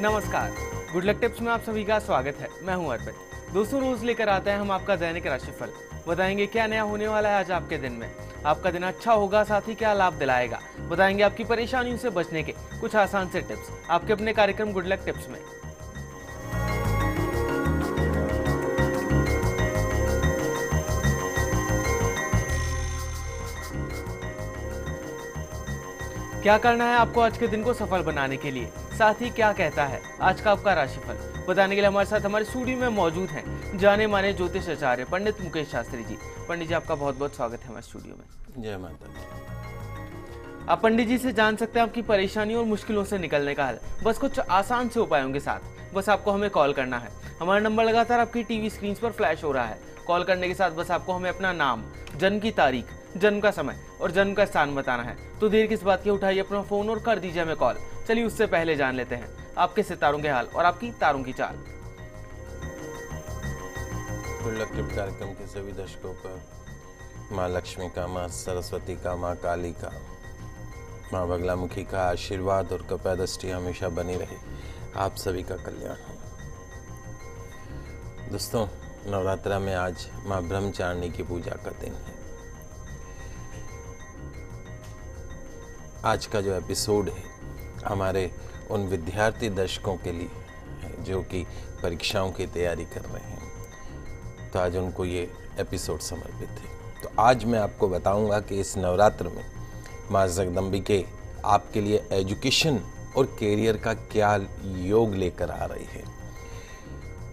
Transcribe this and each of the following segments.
नमस्कार, good luck tips में आप सभी का स्वागत है। मैं हूं अर्पित। दोस्तों, रोज लेकर आते हैं हम आपका दैनिक राशिफल। बताएंगे क्या नया होने वाला है आज आपके दिन में। आपका दिन अच्छा होगा, साथ ही क्या लाभ दिलाएगा। बताएंगे आपकी परेशानियों से बचने के कुछ आसान से टिप्स आपके अपने कार्यक्रम गुड लक टिप्स में। क्या करना है आपको आज के दिन को सफल बनाने के लिए, साथ ही क्या कहता है आज का आपका राशिफल, बताने के लिए हमारे साथ हमारे स्टूडियो में मौजूद हैं जाने माने ज्योतिष आचार्य पंडित मुकेश शास्त्री जी। पंडित जी, आपका बहुत बहुत स्वागत है हमारे स्टूडियो में। जय माता दी। आप पंडित जी से जान सकते हैं आपकी परेशानियों और मुश्किलों से निकलने का हल, बस कुछ आसान से उपायों के साथ। बस आपको हमें कॉल करना है। हमारा नंबर लगातार आपकी टीवी स्क्रीन पर फ्लैश हो रहा है। कॉल करने के साथ बस आपको हमें अपना नाम, जन्म की तारीख, जन्म का समय और जन्म का स्थान बताना है। तो देर किस बात की, उठाइए अपना फोन और कर दीजिए हमें कॉल। चलिए उससे पहले जान लेते हैं आपके सितारों के हाल और आपकी तारों की चाल। गुड लक टिप कार्यक्रम के सभी दर्शकों पर माँ लक्ष्मी का, माँ सरस्वती का, माँ काली का, माँ बगलामुखी का आशीर्वाद और कृपा दृष्टि हमेशा बनी रहे। आप सभी का कल्याण हो। दोस्तों, नवरात्रा में आज माँ ब्रह्मचारिणी की पूजा का दिन है। आज का जो एपिसोड है हमारे उन विद्यार्थी दर्शकों के लिए है जो कि परीक्षाओं की तैयारी कर रहे हैं, तो आज उनको ये एपिसोड समर्पित है। तो आज मैं आपको बताऊंगा कि इस नवरात्र में माँ जगदम्बिके आपके लिए एजुकेशन और कैरियर का क्या योग लेकर आ रही है।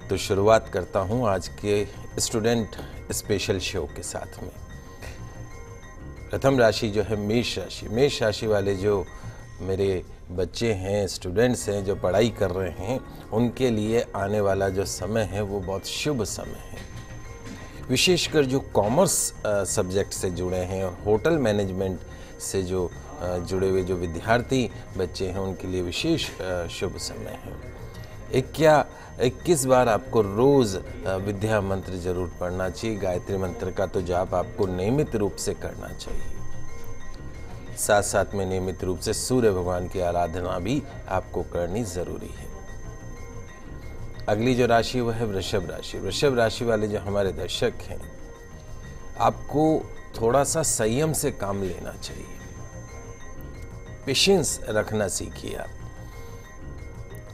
तो शुरुआत करता हूं आज के स्टूडेंट स्पेशल शो के साथ में। प्रथम राशि जो है मेष राशि। मेष राशि वाले जो मेरे बच्चे हैं, स्टूडेंट्स हैं जो पढ़ाई कर रहे हैं, उनके लिए आने वाला जो समय है वो बहुत शुभ समय है। विशेषकर जो कॉमर्स सब्जेक्ट से जुड़े हैं और होटल मैनेजमेंट से जो जुड़े हुए जो विद्यार्थी बच्चे हैं, उनके लिए विशेष शुभ समय है। 21 बार आपको रोज विद्या मंत्र जरूर पढ़ना चाहिए। गायत्री मंत्र का तो जाप आपको नियमित रूप से करना चाहिए। साथ साथ में नियमित रूप से सूर्य भगवान की आराधना भी आपको करनी जरूरी है। अगली जो राशि वह है वृषभ राशि। वृषभ राशि वाले जो हमारे दर्शक हैं, आपको थोड़ा सा संयम से काम लेना चाहिए। पेशेंस रखना सीखिए आप।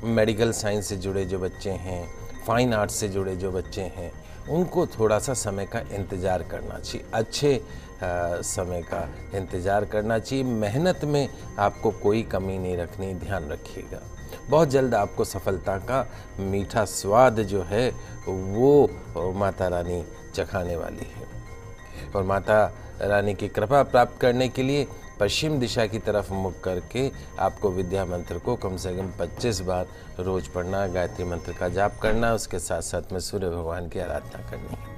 मेडिकल साइंस से जुड़े जो बच्चे हैं, फाइन आर्ट्स से जुड़े जो बच्चे हैं, उनको थोड़ा सा समय का इंतज़ार करना चाहिए। अच्छे समय का इंतज़ार करना चाहिए। मेहनत में आपको कोई कमी नहीं रखनी, ध्यान रखिएगा। बहुत जल्द आपको सफलता का मीठा स्वाद जो है वो माता रानी चखाने वाली है। और माता रानी की कृपा प्राप्त करने के लिए पश्चिम दिशा की तरफ मुख करके आपको विद्या मंत्र को कम से कम 25 बार रोज पढ़ना, गायत्री मंत्र का जाप करना, उसके साथ साथ में सूर्य भगवान की आराधना करनी है।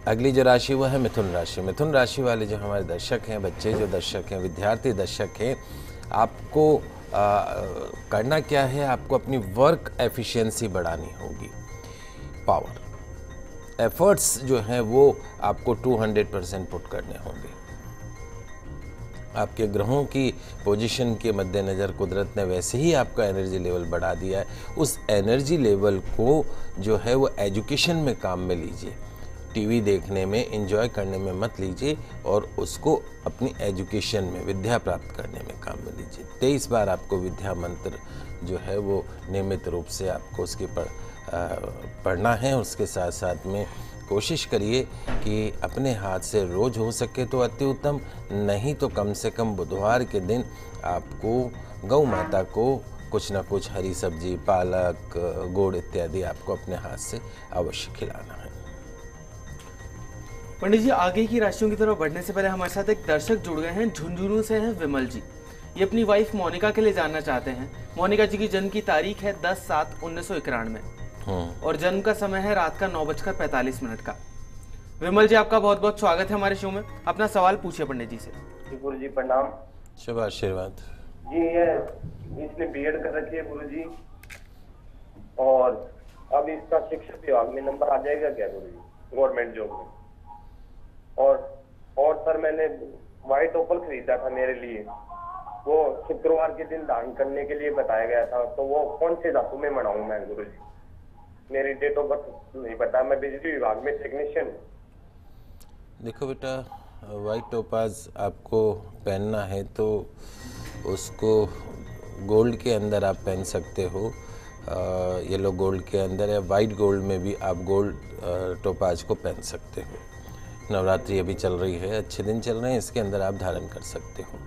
अगली जो राशि वह है मिथुन राशि। मिथुन राशि वाले जो हमारे दर्शक हैं, बच्चे जो दर्शक हैं, विद्यार्थी दर्शक हैं, आपको करना क्या है, आपको अपनी वर्क एफिशिएंसी बढ़ानी होगी। पावर एफर्ट्स जो हैं वो आपको 200% पुट करने होंगे। आपके ग्रहों की पोजीशन के मद्देनज़र कुदरत ने वैसे ही आपका एनर्जी लेवल बढ़ा दिया है। उस एनर्जी लेवल को जो है वो एजुकेशन में काम में लीजिए। टीवी देखने में, एंजॉय करने में मत लीजिए और उसको अपनी एजुकेशन में, विद्या प्राप्त करने में काम में लीजिए। 23 बार आपको विद्या मंत्र जो है वो नियमित रूप से आपको उसके पढ़ना है। उसके साथ साथ में कोशिश करिए कि अपने हाथ से रोज हो सके तो अति उत्तम, नहीं तो कम से कम बुधवार के दिन आपको गौ माता को कुछ ना कुछ हरी सब्जी, पालक, गुड़ इत्यादि आपको अपने हाथ से अवश्य खिलाना है। पंडित जी, आगे की राशियों की तरफ बढ़ने से पहले हमारे साथ एक दर्शक जुड़ गए हैं, झुंझुनू से हैं विमल जी। ये अपनी वाइफ मोनिका के लिए जानना चाहते हैं। मोनिका जी की जन्म की तारीख है 10/7/1991 और जन्म का समय है रात का 9:45 का। विमल जी, आपका बहुत बहुत स्वागत है हमारे शो में। अपना सवाल पूछिए पंडित जी से। गुरु जी प्रणाम। शुभ आशीर्वाद जी। ये इसने बीएड कर रखी है गुरु जी, और अब इसका शिक्षा विभाग में नंबर आ जाएगा क्या गुरु जी, गवर्नमेंट जॉब में? और सर, मैंने व्हाइट ओपल खरीदा था मेरे लिए, वो शुक्रवार के दिन दान करने के लिए बताया गया था, तो वो कौन से धातु में मनाऊं मैं गुरुजी? मेरी डेट ऑफ बर्थ नहीं पता, मैं बिजली विभाग में टेक्नीशियन। देखो बेटा, वाइट टोपाज आपको पहनना है तो उसको गोल्ड के अंदर आप पहन सकते हो, येलो गोल्ड के अंदर, या वाइट गोल्ड में भी आप गोल्ड टोपाज को पहन सकते हो। नवरात्रि अभी चल रही है, अच्छे दिन चल रहे हैं, इसके अंदर आप धारण कर सकते हो।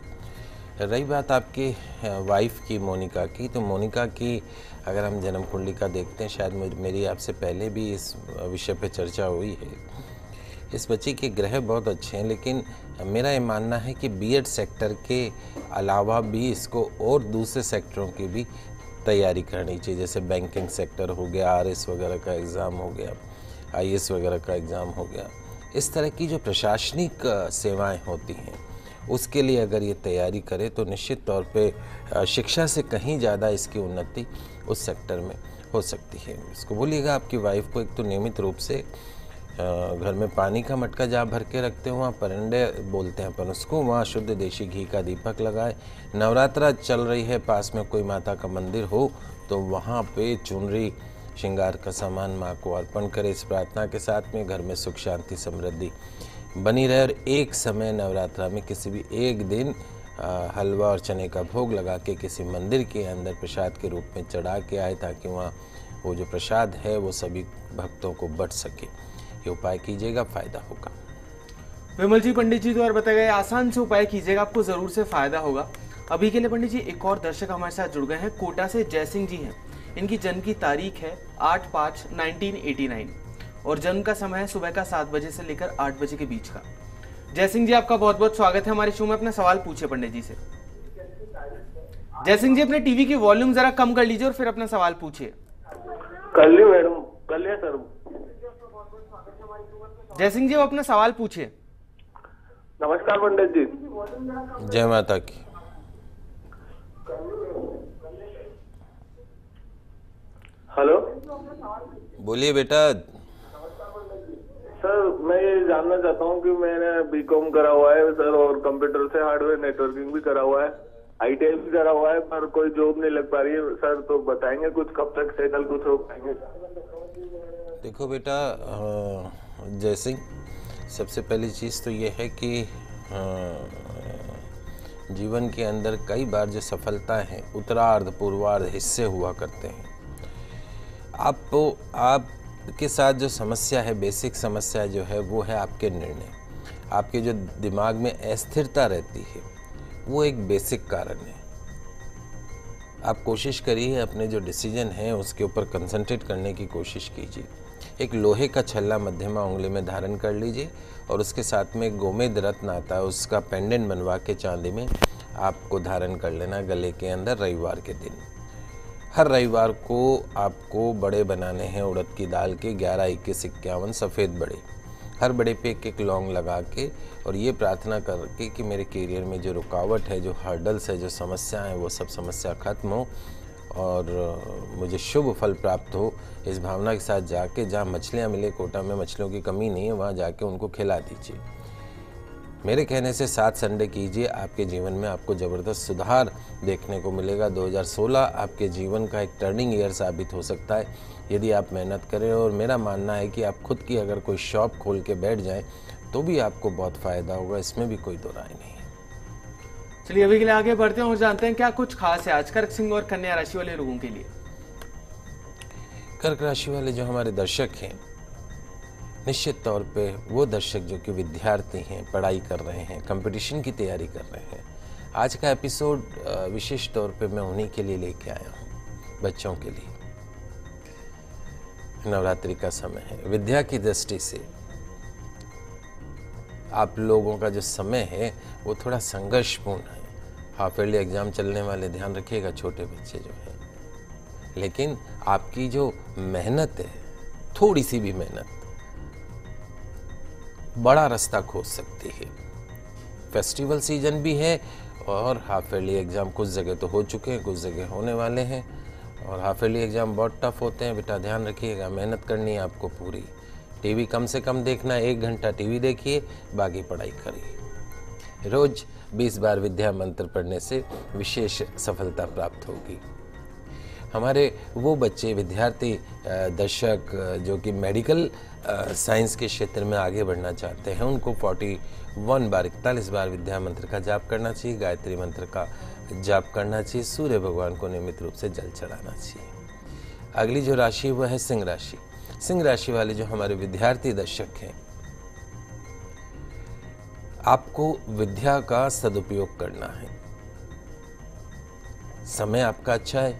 रही बात आपकी वाइफ की, मोनिका की, तो मोनिका की अगर हम जन्म कुंडलिका देखते हैं, शायद मेरी आपसे पहले भी इस विषय पे चर्चा हुई है। इस बच्ची के ग्रह बहुत अच्छे हैं, लेकिन मेरा ये मानना है कि बीएड सेक्टर के अलावा भी इसको और दूसरे सेक्टरों की भी तैयारी करनी चाहिए, जैसे बैंकिंग सेक्टर हो गया, आरएस वगैरह का एग्ज़ाम हो गया, आईएएस वगैरह का एग्ज़ाम हो गया। इस तरह की जो प्रशासनिक सेवाएं होती हैं, उसके लिए अगर ये तैयारी करे तो निश्चित तौर पे शिक्षा से कहीं ज़्यादा इसकी उन्नति उस सेक्टर में हो सकती है। इसको बोलिएगा आपकी वाइफ को एक तो नियमित रूप से घर में पानी का मटका जहाँ भर के रखते हो, वहाँ परंडे बोलते हैं अपन उसको, वहाँ शुद्ध देशी घी का दीपक लगाए। नवरात्रा चल रही है, पास में कोई माता का मंदिर हो तो वहाँ पे चुनरी श्रृंगार का सामान माँ को अर्पण करे, इस प्रार्थना के साथ में घर में सुख शांति समृद्धि बनी रहे। और एक समय नवरात्रा में किसी भी एक दिन हलवा और चने का भोग लगा के किसी मंदिर के अंदर प्रसाद के रूप में चढ़ा के आए, ताकि वहाँ वो जो प्रसाद है वो सभी भक्तों को बट सके। ये उपाय कीजिएगा, फायदा होगा। विमल जी, पंडित जी द्वारा बताए गए आसान से उपाय कीजिएगा, आपको जरूर से फायदा होगा। अभी के लिए पंडित जी एक और दर्शक हमारे साथ जुड़ गए हैं, कोटा से जय सिंह जी हैं। इनकी जन्म की तारीख है 8/5/1989 और जन्म का समय है सुबह का 7 बजे से लेकर 8 बजे के बीच का। जय सिंह जी, आपका बहुत बहुत स्वागत है हमारे शो में। अपना सवाल पूछे पंडित जी से। जय सिंह जी, अपने टीवी की वॉल्यूम जरा कम कर लीजिए और फिर अपना सवाल पूछिए। कर ली मैडम, कर लिया सर। जय सिंह जी, वो अपना सवाल पूछिए। नमस्कार पंडित जी। जय माता की। हेलो, बोलिए बेटा। सर मैं ये जानना चाहता हूँ कि मैंने बीकॉम करा हुआ है सर, और कंप्यूटर से हार्डवेयर नेटवर्किंग भी करा हुआ है, आईटीआई भी करा हुआ है, पर कोई जॉब नहीं लग पा रही है सर, तो बताएंगे कुछ, कब तक सेटल कुछ हो पाएंगे? देखो बेटा जय सिंह, सबसे पहली चीज़ तो ये है कि जीवन के अंदर कई बार जो सफलता है उत्तरार्ध पूर्वार्ध हिस्से हुआ करते हैं। आपके साथ जो समस्या है, बेसिक समस्या जो है वो है आपके निर्णय। आपके जो दिमाग में अस्थिरता रहती है वो एक बेसिक कारण है। आप कोशिश करिए अपने जो डिसीजन है उसके ऊपर कंसंट्रेट करने की कोशिश कीजिए। एक लोहे का छल्ला मध्यमा उंगली में धारण कर लीजिए और उसके साथ में गोमेद रत्न आता है, उसका पेंडेंट बनवा के चांदी में आपको धारण कर लेना गले के अंदर रविवार के दिन। हर रविवार को आपको बड़े बनाने हैं उड़द की दाल के 11, 21, 51 सफ़ेद बड़े। हर बड़े पे एक लौंग लगा के और ये प्रार्थना करके कि मेरे करियर में जो रुकावट है, जो हर्डल्स है, जो समस्या है, वो सब समस्या खत्म हो और मुझे शुभ फल प्राप्त हो। इस भावना के साथ जाके जहाँ मछलियाँ मिले, कोटा में मछलियों की कमी नहीं है, वहाँ जाके उनको खिला दीजिए। मेरे कहने से 7 संडे कीजिए, आपके जीवन में आपको ज़बरदस्त सुधार देखने को मिलेगा। 2016 आपके जीवन का एक टर्निंग ईयर साबित हो सकता है यदि आप मेहनत करें। और मेरा मानना है कि आप खुद की अगर कोई शॉप खोल के बैठ जाएं तो भी आपको बहुत फ़ायदा होगा, इसमें भी कोई दो राय नहीं है। चलिए अभी के लिए आगे बढ़ते हैं और जानते हैं क्या कुछ खास है आज कर्क सिंह और कन्या राशि वाले लोगों के लिए। कर्क राशि वाले जो हमारे दर्शक हैं, निश्चित तौर पे वो दर्शक जो कि विद्यार्थी हैं, पढ़ाई कर रहे हैं, कंपटीशन की तैयारी कर रहे हैं, आज का एपिसोड विशेष तौर पे मैं उन्हीं के लिए लेके आया हूँ, बच्चों के लिए। नवरात्रि का समय है, विद्या की दृष्टि से आप लोगों का जो समय है वो थोड़ा संघर्षपूर्ण है। हाफ ईयरली एग्जाम चलने वाले ध्यान रखिएगा, छोटे बच्चे जो हैं, लेकिन आपकी जो मेहनत है, थोड़ी सी भी मेहनत बड़ा रास्ता खोज सकती है। फेस्टिवल सीजन भी है और हाफ ईयरली एग्जाम कुछ जगह तो हो चुके हैं, कुछ जगह होने वाले हैं, और हाफ ईयरली एग्जाम बहुत टफ होते हैं। बेटा ध्यान रखिएगा, मेहनत करनी है आपको पूरी। टीवी कम से कम देखना, 1 घंटा टीवी देखिए, बाकी पढ़ाई करिए। रोज 20 बार विद्या मंत्र पढ़ने से विशेष सफलता प्राप्त होगी। हमारे वो बच्चे विद्यार्थी दर्शक जो कि मेडिकल साइंस के क्षेत्र में आगे बढ़ना चाहते हैं, उनको 41 बार 41 बार विद्या मंत्र का जाप करना चाहिए, गायत्री मंत्र का जाप करना चाहिए, सूर्य भगवान को नियमित रूप से जल चढ़ाना चाहिए। अगली जो राशि वह है सिंह राशि। सिंह राशि वाले जो हमारे विद्यार्थी दर्शक हैं, आपको विद्या का सदुपयोग करना है। समय आपका अच्छा है,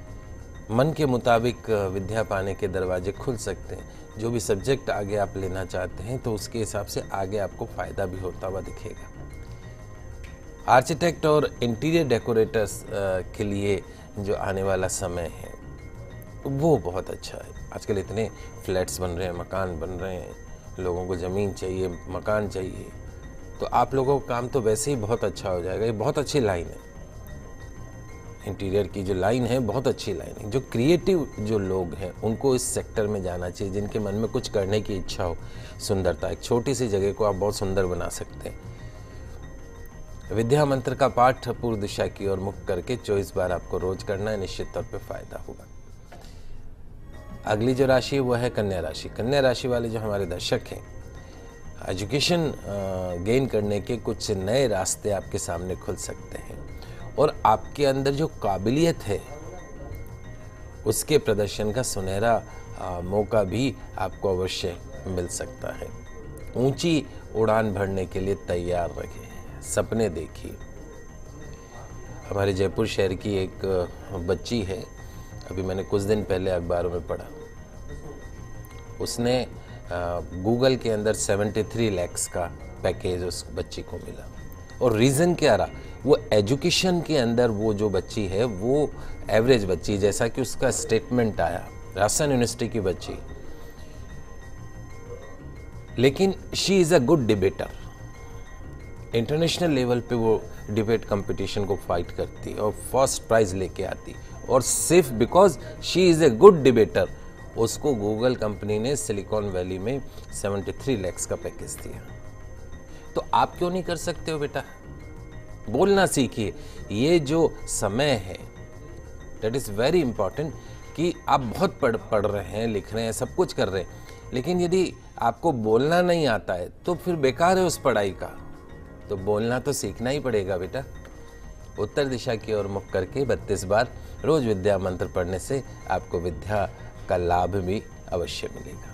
मन के मुताबिक विद्या पाने के दरवाजे खुल सकते हैं। जो भी सब्जेक्ट आगे आप लेना चाहते हैं तो उसके हिसाब से आगे आपको फायदा भी होता हुआ दिखेगा। आर्किटेक्ट और इंटीरियर डेकोरेटर्स के लिए जो आने वाला समय है वो बहुत अच्छा है। आजकल इतने फ्लैट्स बन रहे हैं, मकान बन रहे हैं, लोगों को ज़मीन चाहिए, मकान चाहिए, तो आप लोगों का काम तो वैसे ही बहुत अच्छा हो जाएगा। ये बहुत अच्छी लाइन है, इंटीरियर की जो लाइन है बहुत अच्छी लाइन है। जो क्रिएटिव जो लोग हैं उनको इस सेक्टर में जाना चाहिए, जिनके मन में कुछ करने की इच्छा हो। सुंदरता, एक छोटी सी जगह को आप बहुत सुंदर बना सकते हैं। विद्या मंत्र का पाठ पूर्व दिशा की ओर मुख करके 24 बार आपको रोज करना है, निश्चित तौर पे फायदा होगा। अगली जो राशि है वह है कन्या राशि। कन्या राशि वाले जो हमारे दर्शक हैं, एजुकेशन गेन करने के कुछ नए रास्ते आपके सामने खुल सकते हैं और आपके अंदर जो काबिलियत है उसके प्रदर्शन का सुनहरा मौका भी आपको अवश्य मिल सकता है। ऊंची उड़ान भरने के लिए तैयार रखें, सपने देखिए। हमारे जयपुर शहर की एक बच्ची है, अभी मैंने कुछ दिन पहले अखबारों में पढ़ा, उसने गूगल के अंदर 73 लाख का पैकेज उस बच्ची को मिला। और रीज़न क्या रहा, वो एजुकेशन के अंदर वो जो बच्ची है वो एवरेज बच्ची, जैसा कि उसका स्टेटमेंट आया, राजस्थान यूनिवर्सिटी की बच्ची, लेकिन she is a good debater. International level पे वो डिबेट कंपटीशन को फाइट करती और फर्स्ट प्राइज लेके आती, और सिर्फ because she is a good debater उसको गूगल कंपनी ने सिलिकॉन वैली में 73 लाख का पैकेज दिया। तो आप क्यों नहीं कर सकते हो बेटा? बोलना सीखिए। ये जो समय है दैट इज़ वेरी इंपॉर्टेंट कि आप बहुत पढ़ रहे हैं, लिख रहे हैं, सब कुछ कर रहे हैं, लेकिन यदि आपको बोलना नहीं आता है तो फिर बेकार है उस पढ़ाई का। तो बोलना तो सीखना ही पड़ेगा बेटा। उत्तर दिशा की ओर मुख करके 32 बार रोज विद्या मंत्र पढ़ने से आपको विद्या का लाभ भी अवश्य मिलेगा।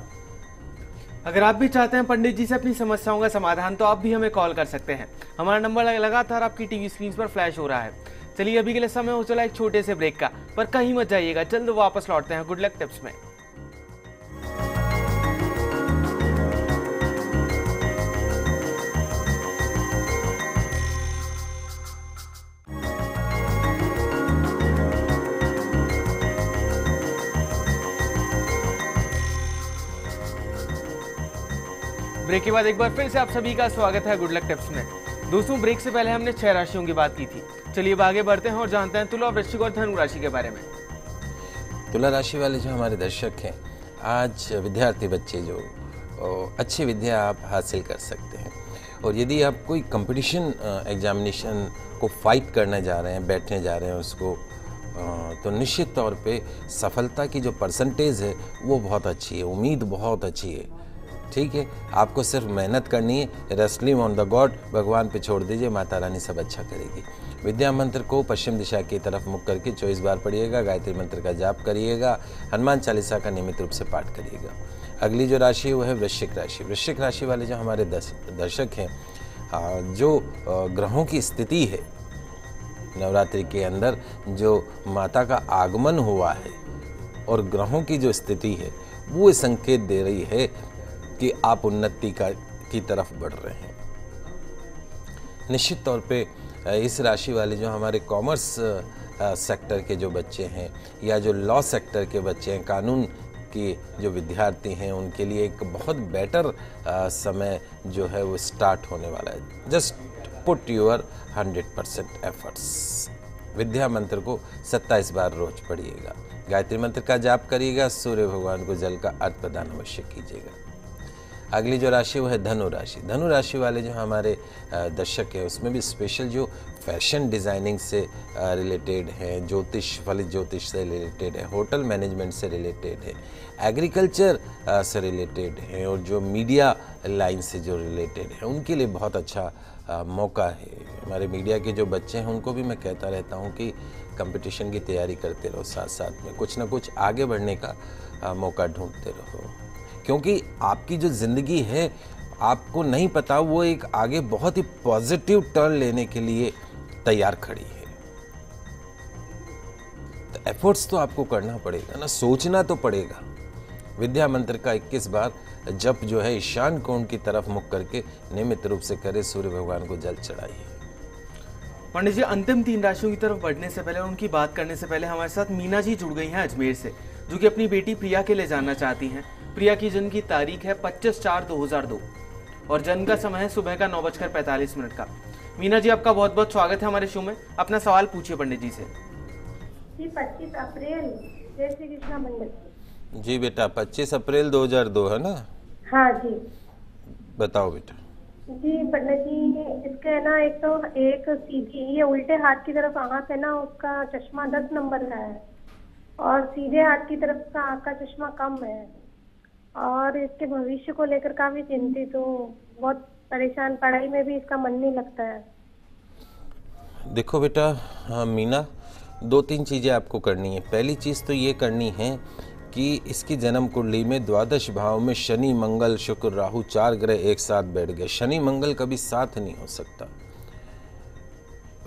अगर आप भी चाहते हैं पंडित जी से अपनी समस्याओं का समाधान, तो आप भी हमें कॉल कर सकते हैं। हमारा नंबर लगातार आपकी टीवी स्क्रीन पर फ्लैश हो रहा है। चलिए अभी के लिए समय हो चला एक छोटे से ब्रेक का, पर कहीं मत जाइएगा, जल्द वापस लौटते हैं गुड लक टिप्स में। ब्रेक के बाद एक बार फिर से आप सभी का स्वागत है गुड लक टिप्स में। दोस्तों, ब्रेक से पहले हमने 6 राशियों की बात की थी। चलिए अब आगे बढ़ते हैं और जानते हैं तुला, वृश्चिक और धनु राशि के बारे में। तुला राशि वाले जो हमारे दर्शक हैं, आज विद्यार्थी बच्चे जो अच्छी विद्या आप हासिल कर सकते हैं, और यदि आप कोई कंपटीशन एग्जामिनेशन को फाइट करने जा रहे हैं, बैठने जा रहे हैं उसको, तो निश्चित तौर पे सफलता की जो परसेंटेज है वो बहुत अच्छी है, उम्मीद बहुत अच्छी है। ठीक है, आपको सिर्फ मेहनत करनी है, रेस्लिंग ऑन द गॉड, भगवान पे छोड़ दीजिए, माता रानी सब अच्छा करेगी। विद्या मंत्र को पश्चिम दिशा की तरफ मुख करके 24 बार पढ़िएगा, गायत्री मंत्र का जाप करिएगा, हनुमान चालीसा का नियमित रूप से पाठ करिएगा। अगली जो राशि है वो है वृश्चिक राशि। वृश्चिक राशि वाले जो हमारे दर्शक हैं, जो ग्रहों की स्थिति है, नवरात्रि के अंदर जो माता का आगमन हुआ है और ग्रहों की जो स्थिति है वो संकेत दे रही है कि आप उन्नति की तरफ बढ़ रहे हैं। निश्चित तौर पे इस राशि वाले जो हमारे कॉमर्स सेक्टर के जो बच्चे हैं या जो लॉ सेक्टर के बच्चे हैं, कानून के जो विद्यार्थी हैं, उनके लिए एक बहुत बेटर समय जो है वो स्टार्ट होने वाला है। Just put your 100% efforts. Vidya Mantra को 27 बार रोज पढ़िएगा, गायत्री मंत्र का जाप करिएगा, सूर्य भगवान को जल का अर्घ प्रदान अवश्य कीजिएगा। अगली जो राशि वो है धनु राशि। धनु राशि वाले जो हमारे दर्शक हैं उसमें भी स्पेशल जो फैशन डिज़ाइनिंग से रिलेटेड है, ज्योतिष, फलित ज्योतिष से रिलेटेड है, होटल मैनेजमेंट से रिलेटेड है, एग्रीकल्चर से रिलेटेड है और जो मीडिया लाइन से जो रिलेटेड है उनके लिए बहुत अच्छा मौका है। हमारे मीडिया के जो बच्चे हैं उनको भी मैं कहता रहता हूँ कि कंपटीशन की तैयारी करते रहो, साथ साथ में कुछ ना कुछ आगे बढ़ने का मौका ढूंढते रहो, क्योंकि आपकी जो ज़िंदगी है आपको नहीं पता वो एक आगे बहुत ही पॉजिटिव टर्न लेने के लिए तैयार खड़ी है। तो एफर्ट्स तो आपको करना पड़ेगा ना, सोचना तो पड़ेगा। विद्या मंत्र का 21 बार जप जो है ईशान कोण की तरफ मुख करके नियमित रूप से करे, सूर्य भगवान को जल चढ़ाइए। पंडित जी, अंतिम 3 राशियों की तरफ बढ़ने से पहले, उनकी बात करने से पहले हमारे साथ मीना जी जुड़ गई हैं अजमेर से, जो कि अपनी बेटी प्रिया के लिए जानना चाहती हैं। प्रिया की जन्म की तारीख है 25/4/2002 और जन्म का समय है सुबह का 9:45 का। मीना जी, आपका बहुत बहुत स्वागत है हमारे शो में। अपना सवाल पूछिए पंडित जी से। जी 25 अप्रैल, जय श्री कृष्णा मंडल। जी बेटा, 25 अप्रैल 2002 है ना? हाँ जी। बताओ बेटा। जी पंडित जी, इसके ना एक सीधी, ये उल्टे हाथ की तरफ आंख है ना, उसका चश्मा 10 नंबर का है और सीधे हाथ की तरफ का आंख का चश्मा कम है और इसके भविष्य को लेकर काफी चिंतित हूँ, बहुत परेशान, पढ़ाई में भी इसका मन नहीं लगता है। देखो बेटा, हाँ मीना, 2-3 चीज़ें आपको करनी है। पहली चीज़ तो ये करनी है कि इसकी जन्म कुंडली में द्वादश भाव में शनि, मंगल, शुक्र, राहु 4 ग्रह एक साथ बैठ गए। शनि मंगल कभी साथ नहीं हो सकता।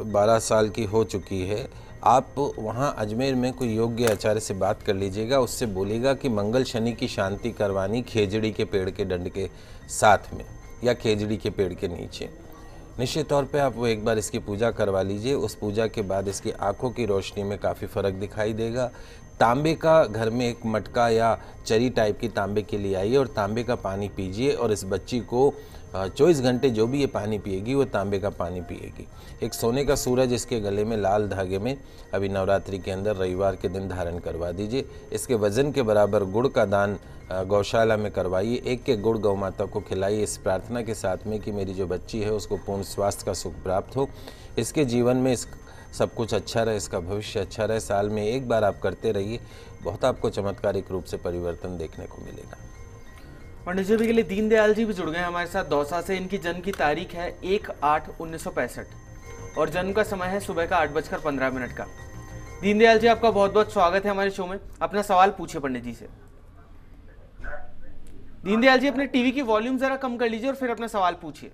12 साल की हो चुकी है, आप वहाँ अजमेर में कोई योग्य आचार्य से बात कर लीजिएगा, उससे बोलिएगा कि मंगल शनि की शांति करवानी खेजड़ी के पेड़ के डंड के साथ में या खेजड़ी के पेड़ के नीचे। निश्चित तौर पे आप वो एक बार इसकी पूजा करवा लीजिए। उस पूजा के बाद इसकी आंखों की रोशनी में काफ़ी फ़र्क दिखाई देगा। तांबे का घर में एक मटका या चरी टाइप की तांबे के लिए आइए और तांबे का पानी पीजिए और इस बच्ची को 24 घंटे जो भी ये पानी पिएगी वो तांबे का पानी पिएगी। एक सोने का सूरज इसके गले में लाल धागे में अभी नवरात्रि के अंदर रविवार के दिन धारण करवा दीजिए। इसके वजन के बराबर गुड़ का दान गौशाला में करवाइए। एक गुड़ गौ माता को खिलाइए, इस प्रार्थना के साथ में कि मेरी जो बच्ची है उसको पूर्ण स्वास्थ्य का सुख प्राप्त हो, इसके जीवन में सब कुछ अच्छा रहे, इसका भविष्य अच्छा रहे। साल में एक बार आप करते रहिए, बहुत आपको चमत्कारिक रूप से परिवर्तन देखने को मिलेगा। पंडित जी के लिए दीनदयाल जी भी जुड़ गए हमारे साथ दौसा से। इनकी जन्म की तारीख है 1/8/1965 और जन्म का समय है सुबह का 8:15 का। दीनदयाल जी, आपका बहुत बहुत स्वागत है हमारे शो में। अपना सवाल पूछिए पंडित जी से। दीनदयाल जी, अपने टीवी की वॉल्यूम जरा कम कर लीजिए और फिर अपना सवाल पूछिए।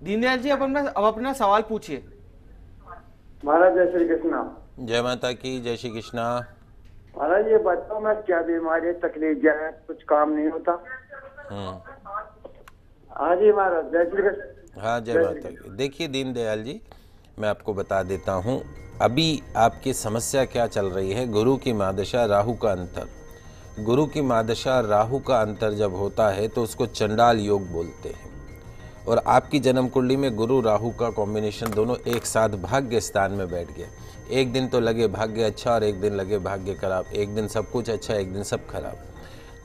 दीनदयाल जी, अब अपना सवाल पूछिए। महाराज जय श्री कृष्णा। जय माता की, जय श्री कृष्णा। महाराज ये बताओ मैं क्या बीमारी तकलीफ है, कुछ काम नहीं होता। हाँ जी महाराज, जय श्री कृष्ण। हाँ जय माता की। देखिए दीनदयाल जी, मैं आपको बता देता हूँ अभी आपकी समस्या क्या चल रही है। गुरु की महादशा, राहु का अंतर। गुरु की महादशा, राहु का अंतर जब होता है तो उसको चंडाल योग बोलते हैं। और आपकी जन्म कुंडली में गुरु राहु का कॉम्बिनेशन दोनों एक साथ भाग्य स्थान में बैठ गए। एक दिन तो लगे भाग्य अच्छा और एक दिन लगे भाग्य खराब। एक दिन सब कुछ अच्छा, एक दिन सब खराब।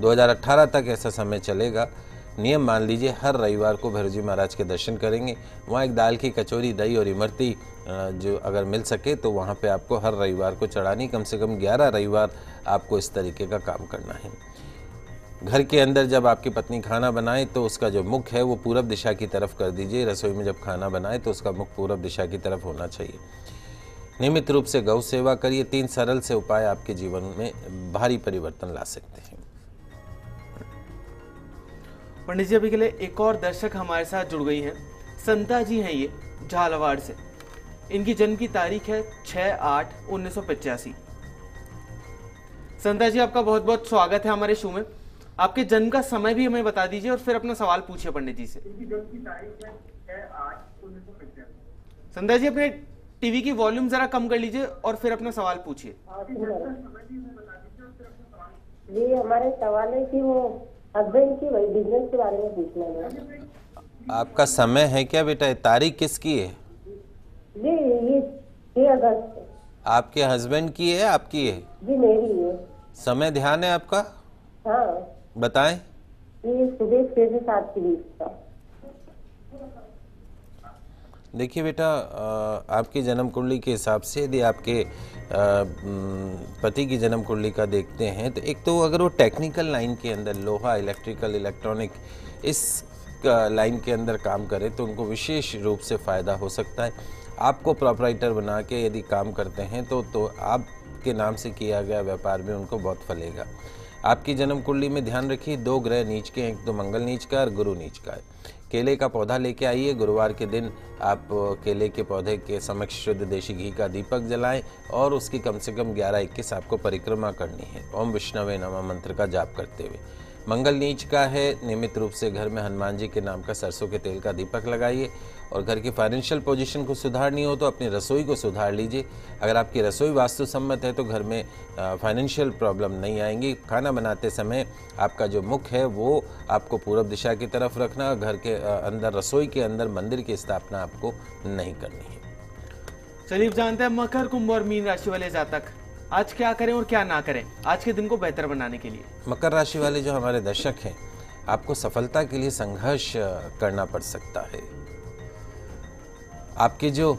2018 तक ऐसा समय चलेगा। नियम मान लीजिए, हर रविवार को भैरव जी महाराज के दर्शन करेंगे। वहाँ एक दाल की कचौरी, दही और इमरती जो अगर मिल सके तो वहाँ पे आपको हर रविवार को चढ़ानी। कम से कम 11 रविवार आपको इस तरीके का काम करना है। घर के अंदर जब आपकी पत्नी खाना बनाए तो उसका जो मुख है वो पूरब दिशा की तरफ कर दीजिए। रसोई में जब खाना बनाए तो उसका मुख पूरब दिशा की तरफ होना चाहिए। नियमित रूप से गौ सेवा करिए। 3 सरल से उपाय आपके जीवन में भारी परिवर्तन ला सकते हैं। पंडित जी, अभी के लिए एक और दर्शक हमारे साथ जुड़ गई हैं। संता जी हैं ये, झालावाड़ से। इनकी जन्म की तारीख है 6/8/1985। संता जी, आपका बहुत बहुत स्वागत है हमारे शो में। आपके जन्म का समय भी हमें बता दीजिए और फिर अपना सवाल पूछिए पंडित जी से। संता जी, अपने टीवी की वॉल्यूम जरा कम कर लीजिए और फिर अपना सवाल पूछिए। जी हमारे सवाल है कि वो हस्बैंड की वही बिजनेस के बारे में पूछना है। आपका समय है क्या बेटा? तारीख किसकी है? जी ये 6 अगस्त। आपके हस्बैंड की है, आपकी है? जी मेरी है। समय ध्यान है आपका? हाँ, बताएं। ये सुबह 6 से 7 के बीच का। देखिए बेटा, आपकी जन्म कुंडली के हिसाब से यदि आपके पति की जन्म कुंडली का देखते हैं तो एक तो अगर वो टेक्निकल लाइन के अंदर लोहा, इलेक्ट्रिकल, इलेक्ट्रॉनिक इस लाइन के अंदर काम करे तो उनको विशेष रूप से फ़ायदा हो सकता है। आपको प्रोपराइटर बना के यदि काम करते हैं तो आपके नाम से किया गया व्यापार भी उनको बहुत फलेगा। आपकी जन्म कुंडली में ध्यान रखिए 2 ग्रह नीच के हैं, एक तो मंगल नीच का और गुरु नीच का है। केले का पौधा लेके आइए, गुरुवार के दिन आप केले के पौधे के समक्ष शुद्ध देशी घी का दीपक जलाएं और उसकी कम से कम 11-21 आपको परिक्रमा करनी है ओम विष्णवे नमः मंत्र का जाप करते हुए। मंगल नीच का है, नियमित रूप से घर में हनुमान जी के नाम का सरसों के तेल का दीपक लगाइए। और घर की फाइनेंशियल पोजीशन को सुधारनी हो तो अपनी रसोई को सुधार लीजिए। अगर आपकी रसोई वास्तु सम्मत है तो घर में फाइनेंशियल प्रॉब्लम नहीं आएंगी। खाना बनाते समय आपका जो मुख है वो आपको पूर्व दिशा की तरफ रखना, घर के अंदर, रसोई के अंदर मंदिर की स्थापना आपको नहीं करनी है। चलिए जानते हैं मकर, कुंभ और मीन राशि वाले जातक आज क्या करें और क्या ना करें आज के दिन को बेहतर बनाने के लिए। मकर राशि वाले जो हमारे दर्शक हैं, आपको सफलता के लिए संघर्ष करना पड़ सकता है। आपके जो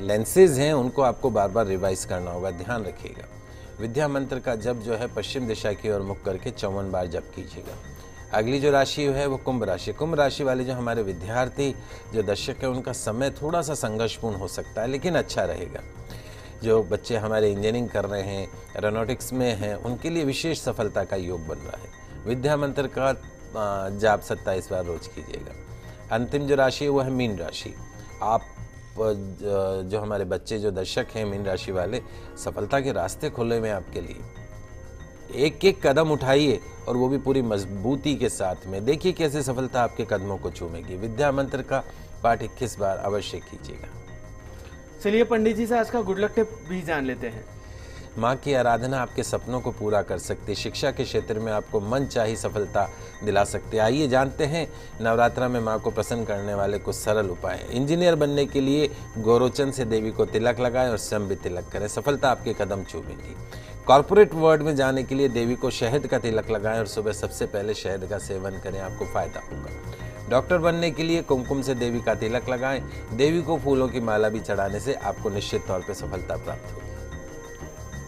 लेंसेज हैं उनको आपको बार बार रिवाइज करना होगा, ध्यान रखिएगा। विद्या मंत्र का जप जो है पश्चिम दिशा की ओर मुख करके 54 बार जप कीजिएगा। अगली जो राशि है वो कुंभ राशि। कुंभ राशि वाले जो हमारे विद्यार्थी जो दर्शक हैं उनका समय थोड़ा सा संघर्षपूर्ण हो सकता है लेकिन अच्छा रहेगा। जो बच्चे हमारे इंजीनियरिंग कर रहे हैं, एरोनॉटिक्स में हैं, उनके लिए विशेष सफलता का योग बन रहा है। विद्या मंत्र का जाप 27 बार रोज कीजिएगा। अंतिम जो राशि है वो है मीन राशि। आप जो हमारे बच्चे जो दर्शक हैं मीन राशि वाले, सफलता के रास्ते खुले हुए हैं आपके लिए। एक एक कदम उठाइए और वो भी पूरी मजबूती के साथ में। देखिए कैसे सफलता आपके कदमों को चूमेगी। विद्या मंत्र का पाठ 21 बार अवश्य कीजिएगा। चलिए पंडित जी से आज का गुड लक टिप भी जान लेते हैं। माँ की आराधना आपके सपनों को पूरा कर सकती है। शिक्षा के क्षेत्र में आपको मनचाही सफलता दिला सकते हैं। आइए जानते हैं नवरात्रा में माँ को प्रसन्न करने वाले कुछ सरल उपाय। इंजीनियर बनने के लिए गौरोचन से देवी को तिलक लगाएं और स्वयं भी तिलक करें, सफलता आपके कदम चूमेगी। कॉर्पोरेट वर्ल्ड में जाने के लिए देवी को शहद का तिलक लगाएं और सुबह सबसे पहले शहद का सेवन करें, आपको फायदा होगा। डॉक्टर बनने के लिए कुमकुम से देवी का तिलक लगाएं। देवी को फूलों की माला भी चढ़ाने से आपको निश्चित तौर पर सफलता प्राप्त होगी।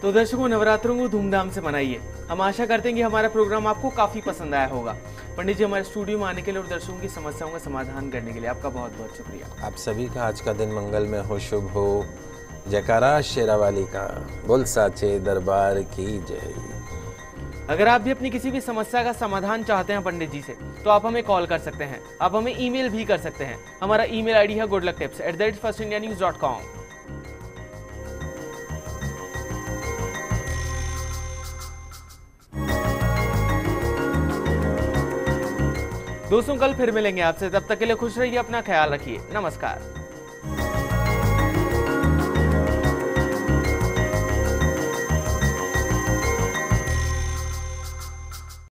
तो दर्शकों, नवरात्रों को धूमधाम से मनाइए। हम आशा करते हैं कि हमारा प्रोग्राम आपको काफी पसंद आया होगा। पंडित जी हमारे स्टूडियो में आने के लिए और दर्शकों की समस्याओं का समाधान करने के लिए आपका बहुत बहुत शुक्रिया। आप सभी का आज का दिन मंगलमय हो, शुभ हो। जयकारा शेरावाली का, बोल साचे दरबार की जय। अगर आप भी अपनी किसी भी समस्या का समाधान चाहते हैं पंडित जी से तो आप हमें कॉल कर सकते हैं। आप हमें ईमेल भी कर सकते हैं। हमारा ईमेल आईडी है goodlucktips@firstindianews.com। दोस्तों, कल फिर मिलेंगे आपसे। तब तक के लिए खुश रहिए, अपना ख्याल रखिए। नमस्कार।